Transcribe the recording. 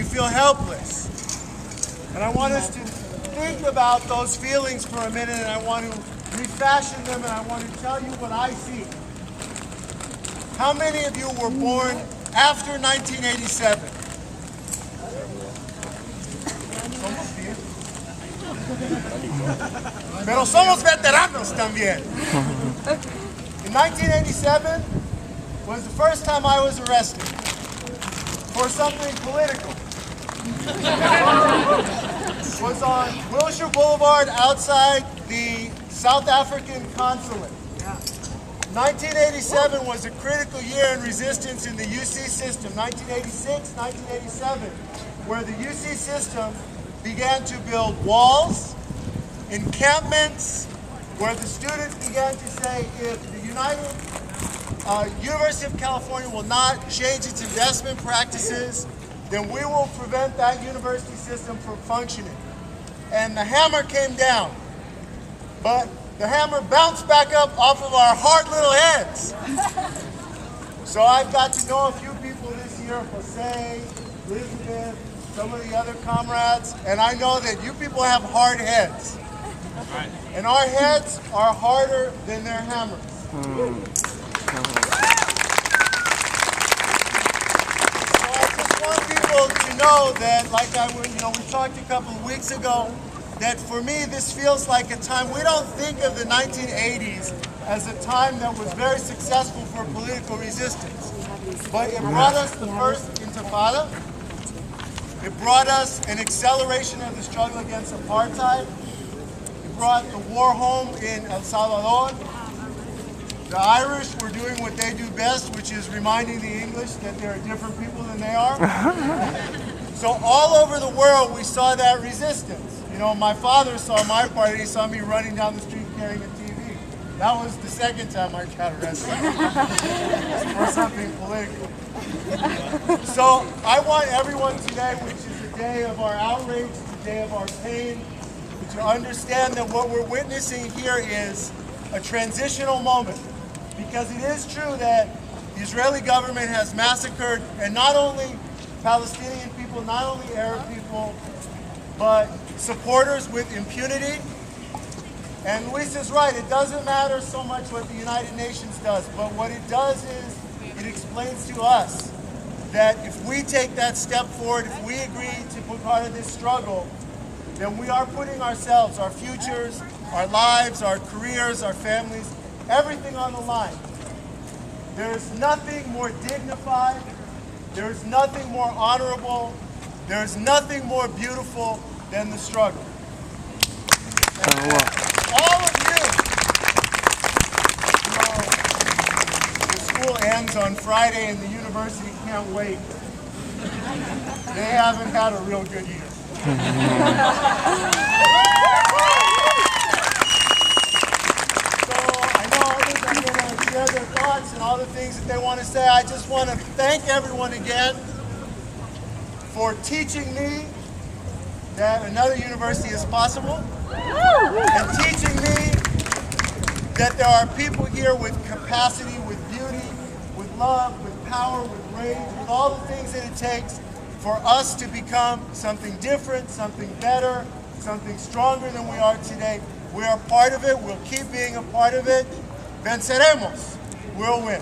feel helpless. And I want us to think about those feelings for a minute, and I want to refashion them, and I want to tell you what I see. How many of you were born after 1987? Pero somos veteranos también. In 1987 was the first time I was arrested for something political. It was on Wilshire Boulevard outside the South African consulate. 1987 was a critical year in resistance in the UC system. 1986, 1987, where the UC system began to build walls, encampments, where the students began to say, if the University of California will not change its investment practices, then we will prevent that university system from functioning. And the hammer came down, but the hammer bounced back up off of our hard little heads. So I've got to know a few people this year, Jose, Elizabeth, some of the other comrades, and I know that you people have hard heads. And our heads are harder than their hammers. So I just want people to know that, like we talked a couple of weeks ago, that for me this feels like a time, we don't think of the 1980s as a time that was very successful for political resistance. But it brought us the first intifada. It brought us an acceleration of the struggle against apartheid. It brought the war home in El Salvador. The Irish were doing what they do best, which is reminding the English that they're different people than they are. So all over the world we saw that resistance. You know, my father saw my party, he saw me running down the street carrying a TV. That was the second time I got arrested for something political. So I want everyone today, which is a day of our outrage, a day of our pain, to understand that what we're witnessing here is a transitional moment. Because it is true that the Israeli government has massacred, and not only Palestinian people, not only Arab people, but supporters with impunity. And Luis is right, it doesn't matter so much what the United Nations does, but what it does is it explains to us that if we take that step forward, if we agree to be part of this struggle, then we are putting ourselves, our futures, our lives, our careers, our families, everything on the line. There's nothing more dignified, there's nothing more honorable, there's nothing more beautiful than the struggle. All of you, the school ends on Friday and the university can't wait. They haven't had a real good year. Their thoughts and all the things that they want to say. I just want to thank everyone again for teaching me that another university is possible, and teaching me that there are people here with capacity, with beauty, with love, with power, with rage, with all the things that it takes for us to become something different, something better, something stronger than we are today. We are part of it. We'll keep being a part of it. Venceremos. We'll win.